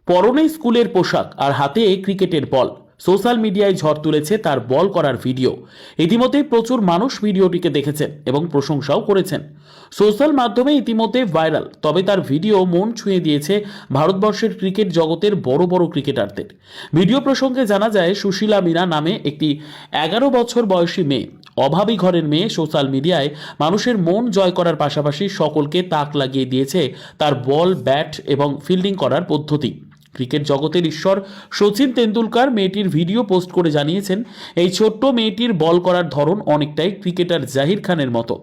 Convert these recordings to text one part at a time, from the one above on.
পরনে স্কুলের পোশাক আর হাতে ক্রিকেটের বল। সোশ্যাল মিডিয়ায় ঝড় তুলেছে তার বল করার ভিডিও। ইতিমধ্যেই প্রচুর মানুষ ভিডিওটিকে দেখেছেন এবং প্রশংসাও করেছেন। সোশ্যাল মাধ্যমে ইতিমধ্যে ভাইরাল, তবে তার ভিডিও মন ছুঁয়ে দিয়েছে ভারতবর্ষের ক্রিকেট জগতের বড় বড় ক্রিকেটারদের। ভিডিও প্রসঙ্গে জানা যায়, সুশীলা মীনা নামে একটি 11 বছর বয়সী মেয়ে, অভাবী ঘরের মেয়ে, সোশ্যাল মিডিয়ায় মানুষের মন জয় করার পাশাপাশি সকলকে তাক লাগিয়ে দিয়েছে তার বল, ব্যাট এবং ফিল্ডিং করার পদ্ধতি। ক্রিকেট জগতের ঈশ্বর সচিন তেন্ডুলকর মেয়েটির ভিডিও পোস্ট করে জানিয়েছেন, এই ছোট্ট মেয়েটির বল করার ধরন অনেকটাই ক্রিকেটার জাহির খানের মতো।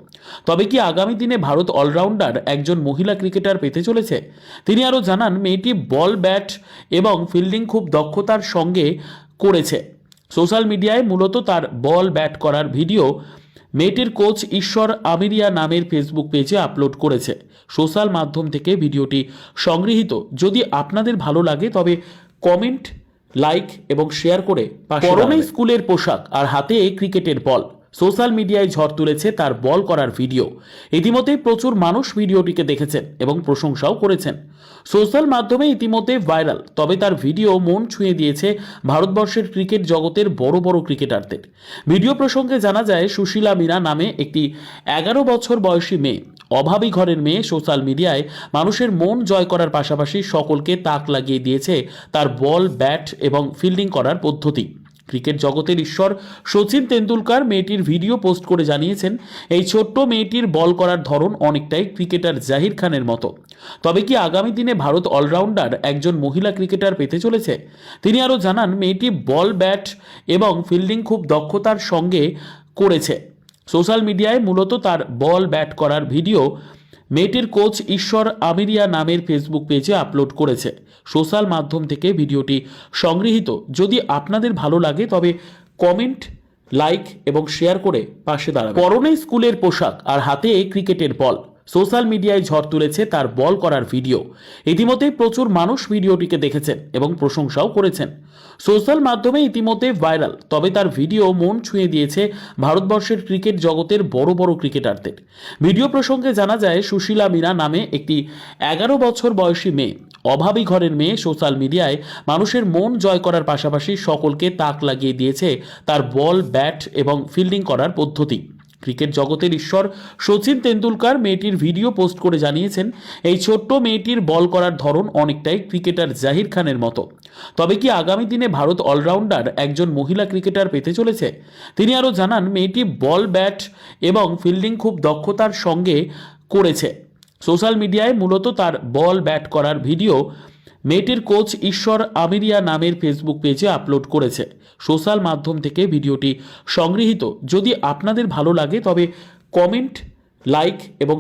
তবে কি আগামী দিনে ভারত অলরাউন্ডার একজন মহিলা ক্রিকেটার পেতে চলেছে? তিনি আরও জানান, মেয়েটি বল, ব্যাট এবং ফিল্ডিং খুব দক্ষতার সঙ্গে করেছে। সোশ্যাল মিডিয়ায় মূলত তার বল ব্যাট করার ভিডিও মেয়েটির কোচ ঈশ্বর আমিরিয়া নামের ফেসবুক পেজে আপলোড করেছে। সোশ্যাল মাধ্যম থেকে ভিডিওটি সংগৃহীত। যদি আপনাদের ভালো লাগে তবে কমেন্ট, লাইক এবং শেয়ার করে পরনে স্কুলের পোশাক আর হাতে ক্রিকেটের বল। সোশ্যাল মিডিয়ায় ঝড় তুলেছে তার বল করার ভিডিও। ইতিমধ্যেই প্রচুর মানুষ ভিডিওটিকে দেখেছেন এবং প্রশংসাও করেছেন। সোশ্যাল মাধ্যমে ইতিমধ্যে ভাইরাল, তবে তার ভিডিও মন ছুঁয়ে দিয়েছে ভারতবর্ষের ক্রিকেট জগতের বড় বড় ক্রিকেটারদের। ভিডিও প্রসঙ্গে জানা যায়, সুশীলা মীনা নামে একটি 11 বছর বয়সী মেয়ে, অভাবী ঘরের মেয়ে, সোশ্যাল মিডিয়ায় মানুষের মন জয় করার পাশাপাশি সকলকে তাক লাগিয়ে দিয়েছে তার বল, ব্যাট এবং ফিল্ডিং করার পদ্ধতি। ক্রিকেট জগতের ঈশ্বর সচিন তেন্ডুলকর মেয়েটির ভিডিও পোস্ট করে জানিয়েছেন, এই ছোট্ট মেয়েটির বল করার ধরন অনেকটাই ক্রিকেটার জাহির খানের মতো। তবে কি আগামী দিনে ভারত অলরাউন্ডার একজন মহিলা ক্রিকেটার পেতে চলেছে? তিনি আরও জানান, মেয়েটি বল, ব্যাট এবং ফিল্ডিং খুব দক্ষতার সঙ্গে করেছে। সোশ্যাল মিডিয়ায় মূলত তার বল ব্যাট করার ভিডিও মেয়েটির কোচ ঈশ্বর আমিরিয়া নামের ফেসবুক পেজে আপলোড করেছে। সোশ্যাল মাধ্যম থেকে ভিডিওটি সংগৃহীত। যদি আপনাদের ভালো লাগে তবে কমেন্ট, লাইক এবং শেয়ার করে পাশে দাঁড়াবেন। পরনে স্কুলের পোশাক আর হাতে ক্রিকেটের বল। সোশ্যাল মিডিয়ায় ঝড় তুলেছে তার বল করার ভিডিও। ইতিমধ্যেই প্রচুর মানুষ ভিডিওটিকে দেখেছেন এবং প্রশংসাও করেছেন। সোশ্যাল মাধ্যমে ইতিমধ্যে ভাইরাল, তবে তার ভিডিও মন ছুঁয়ে দিয়েছে ভারতবর্ষের ক্রিকেট জগতের বড় বড় ক্রিকেটারদের। ভিডিও প্রসঙ্গে জানা যায়, সুশীলা মীনা নামে একটি 11 বছর বয়সী মেয়ে, অভাবী ঘরের মেয়ে, সোশ্যাল মিডিয়ায় মানুষের মন জয় করার পাশাপাশি সকলকে তাক লাগিয়ে দিয়েছে তার বল, ব্যাট এবং ফিল্ডিং করার পদ্ধতি। ক্রিকেট জগতের ঈশ্বর সচিন তেন্ডুলকর মেয়েটির ভিডিও পোস্ট করে জানিয়েছেন, এই ছোট্ট মেয়েটির বল করার ধরন অনেকটাই ক্রিকেটার জাহির খানের মতো। তবে কি আগামী দিনে ভারত অলরাউন্ডার একজন মহিলা ক্রিকেটার পেতে চলেছে? তিনি আরও জানান, মেয়েটি বল, ব্যাট এবং ফিল্ডিং খুব দক্ষতার সঙ্গে করেছে। সোশ্যাল মিডিয়ায় মূলত তার বল ব্যাট করার ভিডিও মেয়েটির কোচ ঈশ্বর আমিরিয়া নামের ফেসবুক পেজে আপলোড করেছে। সোশ্যাল মাধ্যম থেকে ভিডিওটি সংগৃহীত। যদি আপনাদের ভালো লাগে তবে কমেন্ট, লাইক এবং